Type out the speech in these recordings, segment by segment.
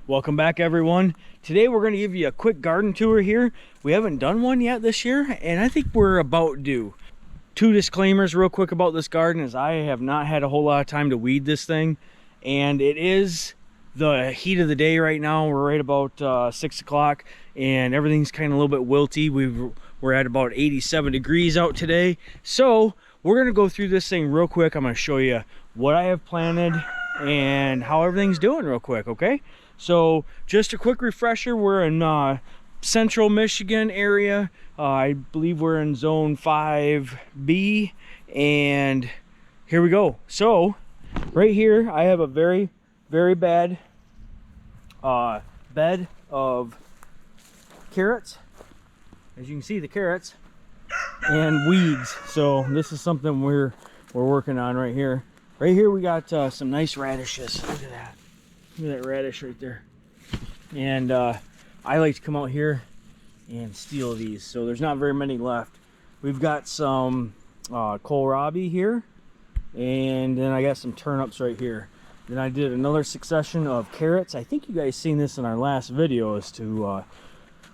Welcome back, everyone. Today we're going to give you a quick garden tour here. We haven't done one yet this year, and I think we're about due. Two disclaimers real quick about this garden is I have not had a whole lot of time to weed this thing, and it is the heat of the day right now. We're right about 6 o'clock, and everything's kind of a little bit wilty. We're at about 87 degrees out today, so we're going to go through this thing real quick. I'm going to show you what I have planted and how everything's doing real quick, okay? So just a quick refresher, we're in central Michigan area. I believe we're in zone 5B, and here we go. So right here I have a very bad bed of carrots. As you can see, the carrots and weeds. So this is something we're working on right here. Right here we got some nice radishes. Look at that. Look at that radish right there. And I like to come out here and steal these. So there's not very many left. We've got some kohlrabi here, and then I got some turnips right here. Then I did another succession of carrots. I think you guys seen this in our last video as to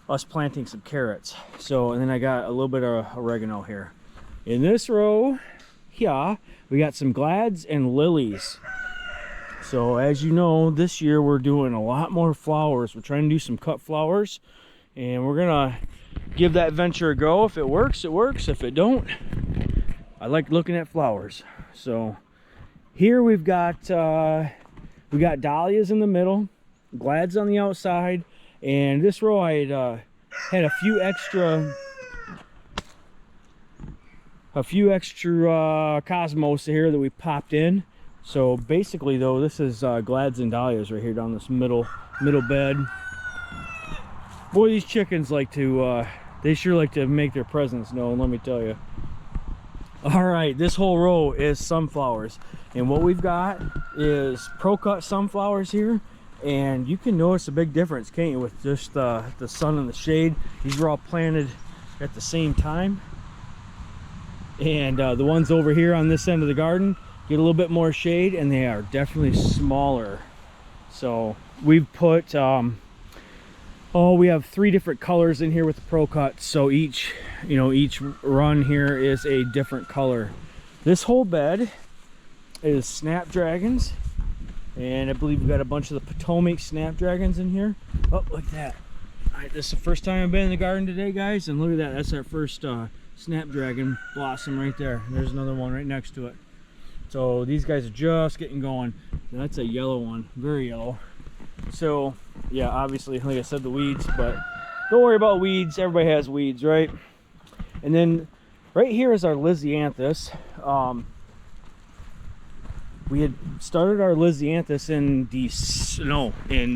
us planting some carrots. So, and then I got a little bit of oregano here. In this row here, we got some glads and lilies. So as you know, this year we're doing a lot more flowers. We're trying to do some cut flowers, and we're gonna give that venture a go. If it works, it works. If it don't, I like looking at flowers. So here we got dahlias in the middle, glads on the outside, and this row I had a few extra cosmos here that we popped in. So basically though, this is glads and dahlias right here down this middle bed. Boy, these chickens like to they sure like to make their presence known, let me tell you. All right, this whole row is sunflowers, and what we've got is pro-cut sunflowers here, and you can notice a big difference, can't you, with just the sun and the shade. These were all planted at the same time, and the ones over here on this end of the garden get a little bit more shade, and they are definitely smaller. So we've put we have 3 different colors in here with the pro cut, so each run here is a different color. This whole bed is Snapdragons, and I believe we've got a bunch of the Potomac Snapdragons in here. Oh, look at that. All right, this is the first time I've been in the garden today, guys, and look at that. That's our first Snapdragon blossom right there. There's another one right next to it. So these guys are just getting going. That's a yellow one, very yellow. So yeah, obviously, like I said, the weeds, but don't worry about weeds. Everybody has weeds, right? And then right here is our Lizzianthus. We had started our Lizzianthus in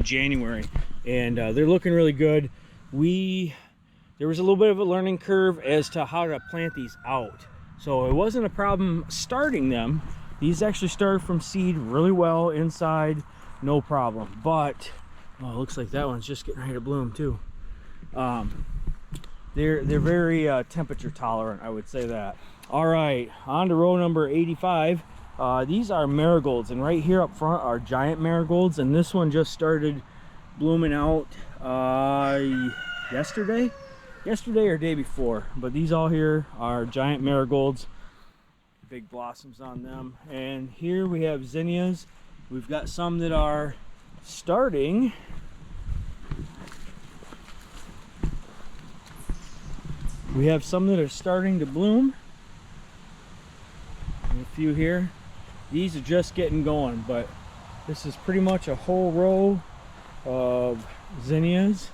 January, and they're looking really good. There was a little bit of a learning curve as to how to plant these out, so it wasn't a problem starting them. These actually started from seed really well inside, no problem. But oh, it looks like that one's just getting ready to bloom too. They're very temperature tolerant, I would say that. All right, on to row number 85. These are marigolds, and right here up front are giant marigolds, and this one just started blooming out yesterday or day before. But these all here are giant marigolds, big blossoms on them. And here we have zinnias. We've got some that are starting. We have some that are starting to bloom, and a few here. These are just getting going, but this is pretty much a whole row of zinnias.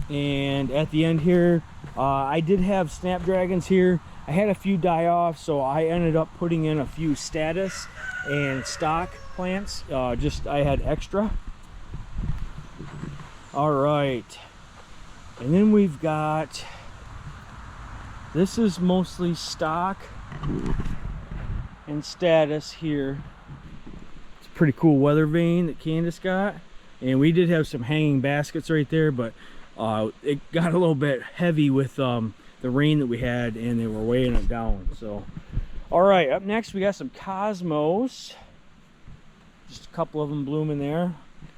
And at the end here, I did have Snapdragons here. I had a few die off, so I ended up putting in a few status and stock plants. I had extra. All right, and then we've got, this is mostly stock and status here. It's a pretty cool weather vane that Candace got, and we did have some hanging baskets right there, but it got a little bit heavy with the rain that we had, and they were weighing it down. So All right, up next we got some cosmos. Just a couple of them blooming there.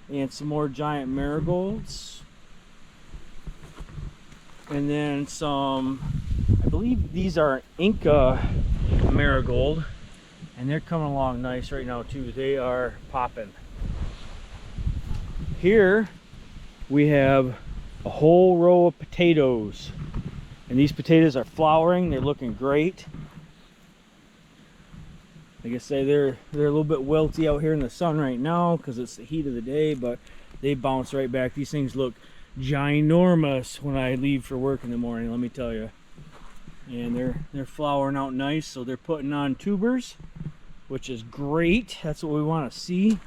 And some more giant marigolds. And then some, I believe these are Inca Marigold. And they're coming along nice right now too. They are popping. Here we have a whole row of potatoes. And these potatoes are flowering. They're looking great. Like I say, they're a little bit wilty out here in the sun right now because it's the heat of the day, but they bounce right back. These things look ginormous when I leave for work in the morning, let me tell you. And they're flowering out nice, so they're putting on tubers, which is great. That's what we want to see.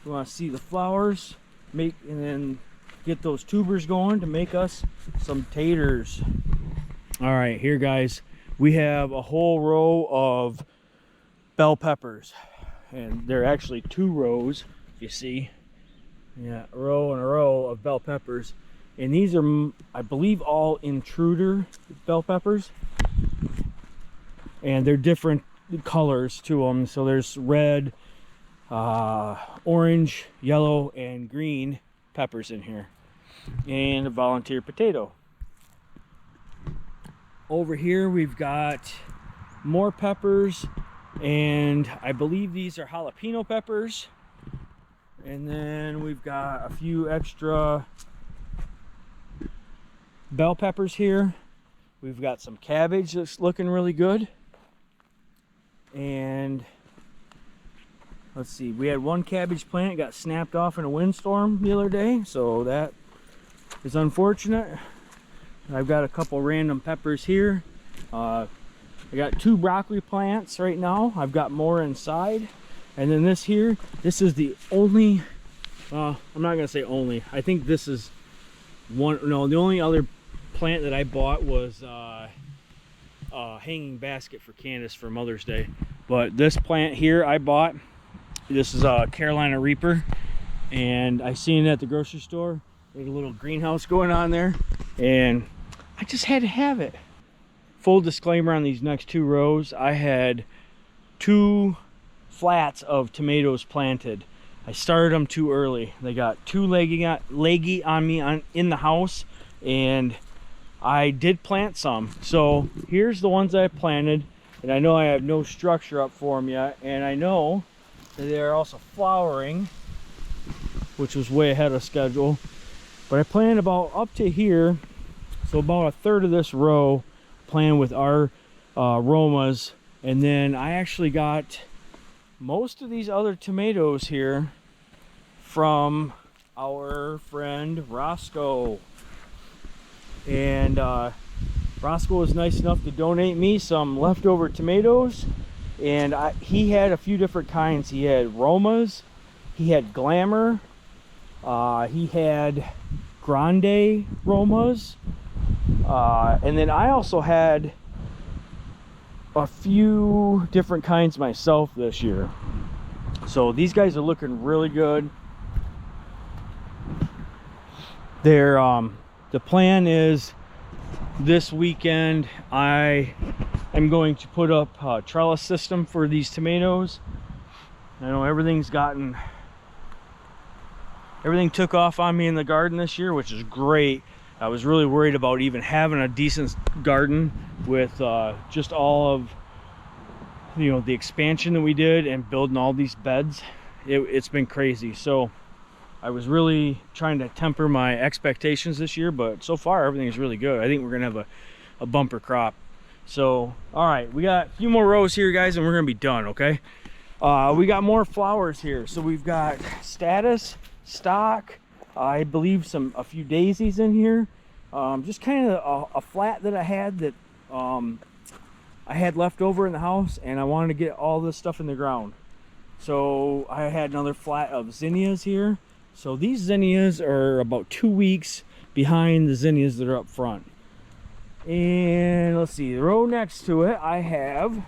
We want to see the flowers and then get those tubers going to make us some taters. All right, here guys, we have a whole row of bell peppers, and they're actually 2 rows, if you see. Yeah, a row and a row of bell peppers, and these are, I believe, all intruder bell peppers, and they're different colors to them. So there's red, orange, yellow, and green peppers in here, and a volunteer potato. Over here we've got more peppers, and I believe these are jalapeno peppers. And then we've got a few extra bell peppers here. We've got some cabbage that's looking really good. And let's see, we had one cabbage plant got snapped off in a windstorm the other day, so that is unfortunate. I've got a couple random peppers here. I got 2 broccoli plants right now. I've got more inside. And then this here, this is the only, I'm not gonna say only, I think this is one, no, the only other plant that I bought was a hanging basket for Candace for Mother's Day. But this plant here I bought, this is a Carolina Reaper, and I seen it at the grocery store. There's a little greenhouse going on there, and I just had to have it. Full disclaimer on these next 2 rows, I had 2 flats of tomatoes planted. I started them too early. They got too leggy on me in the house, and I did plant some. So here's the ones I planted, and I know I have no structure up for them yet, and I know that they're also flowering, which was way ahead of schedule. But I planted about up to here, so about 1/3 of this row planted with our Romas, and then I actually got most of these other tomatoes here from our friend Roscoe. And Roscoe was nice enough to donate me some leftover tomatoes, and he had a few different kinds. He had Romas, he had Glamour, he had Grande Romas, and then I also had a few different kinds myself this year. So these guys are looking really good. They're the plan is this weekend I am going to put up a trellis system for these tomatoes. I know everything took off on me in the garden this year, which is great. I was really worried about even having a decent garden with just all of, you know, the expansion that we did and building all these beds. It's been crazy. So I was really trying to temper my expectations this year, but so far everything is really good. I think we're gonna have a bumper crop. So all right, we got a few more rows here, guys, and we're gonna be done. Okay, we got more flowers here. So we've got status, stock, I believe a few daisies in here, just kind of a flat that I had that I had left over in the house, and I wanted to get all this stuff in the ground. So I had another flat of zinnias here. So these zinnias are about 2 weeks behind the zinnias that are up front. And let's see, the row next to it, I have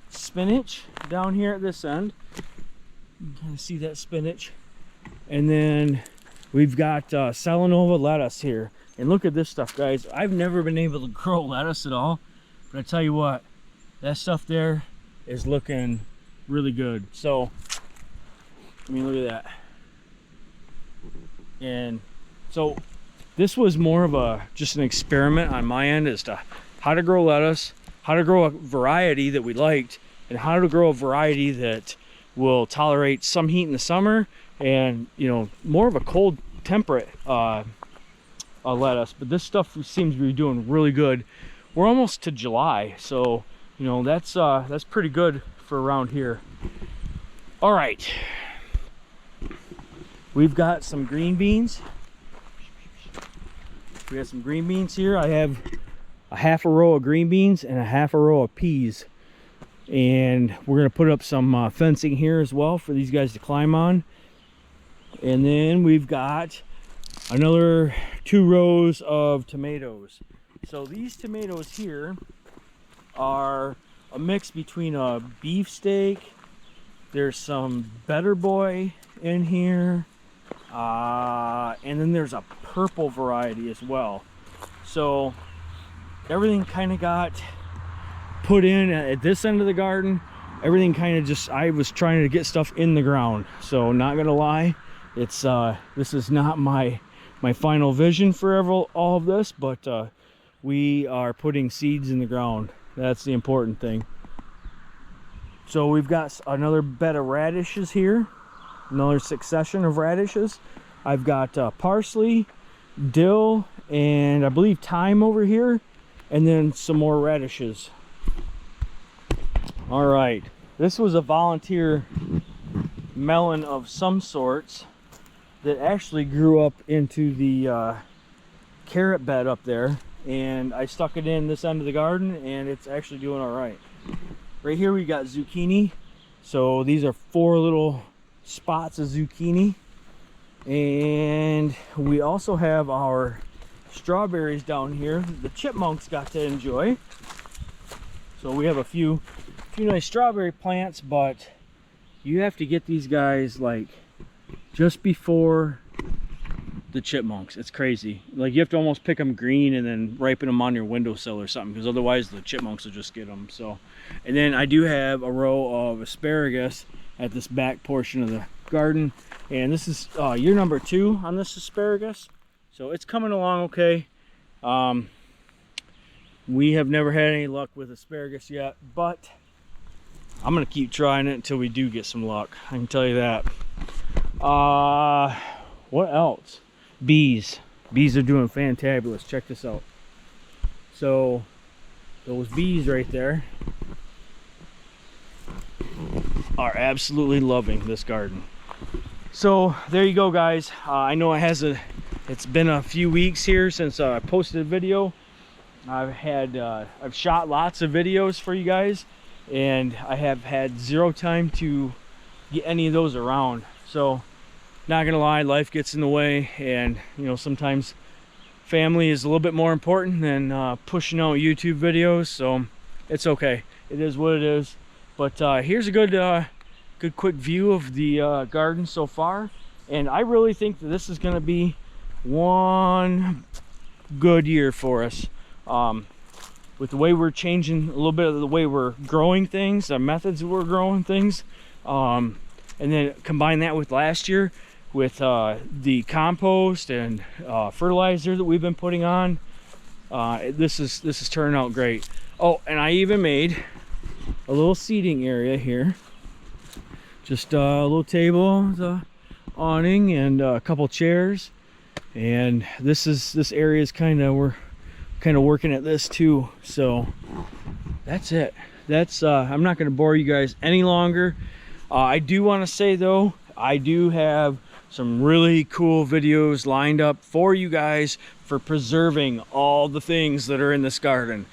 spinach down here at this end. You can kind of see that spinach. And then we've got Salanova lettuce here. And look at this stuff, guys. I've never been able to grow lettuce at all, but I tell you what, that stuff there is looking really good. So I mean, look at that. And so this was more of just an experiment on my end as to how to grow lettuce, how to grow a variety that we liked, and how to grow a variety that will tolerate some heat in the summer and, you know, more of a cold temperate lettuce. But this stuff seems to be doing really good. We're almost to July, so you know, that's pretty good for around here. All right, we've got some green beans. We got some green beans here. I have a half a row of green beans and a half a row of peas, and we're gonna put up some fencing here as well for these guys to climb on. And then we've got another 2 rows of tomatoes. So these tomatoes here are a mix between a beefsteak, there's some Better Boy in here, and then there's a purple variety as well. So everything kind of got put in at this end of the garden. Everything kind of just, I was trying to get stuff in the ground. So not gonna lie, it's this is not my final vision for all of this, but we are putting seeds in the ground. That's the important thing. So we've got another bed of radishes here, another succession of radishes. I've got parsley, dill, and I believe thyme over here, and then some more radishes. All right, this was a volunteer melon of some sorts that actually grew up into the carrot bed up there, and I stuck it in this end of the garden, and it's actually doing all right. Right here we got zucchini. So these are 4 little spots of zucchini, and we also have our strawberries down here the chipmunks got to enjoy. So we have a few nice strawberry plants, but you have to get these guys like just before the chipmunks. It's crazy. Like, you have to almost pick them green and then ripen them on your windowsill or something, because otherwise the chipmunks will just get them. So, and then I do have a row of asparagus at this back portion of the garden, and this is year number 2 on this asparagus, so it's coming along okay. We have never had any luck with asparagus yet, but I'm gonna keep trying it until we do get some luck, I can tell you that. What else? Bees are doing fantabulous. Check this out. So those bees right there are absolutely loving this garden. So there you go, guys. I know it's been a few weeks here since I posted a video. I've shot lots of videos for you guys, and I have had 0 time to get any of those around. So not gonna lie, life gets in the way, and you know, sometimes family is a little bit more important than pushing out YouTube videos, so it's okay. It is what it is. But here's a good quick view of the garden so far, and I really think that this is gonna be one good year for us. With the way we're changing a little bit of the way we're growing things, the methods that we're growing things, and then combine that with last year with the compost and fertilizer that we've been putting on. This is turning out great. Oh, and I even made a little seating area here, just a little table, the awning, and a couple chairs. And this area is we're kind of working at this too. So that's it. That's I'm not going to bore you guys any longer. I do want to say though, I do have some really cool videos lined up for you guys for preserving all the things that are in this garden.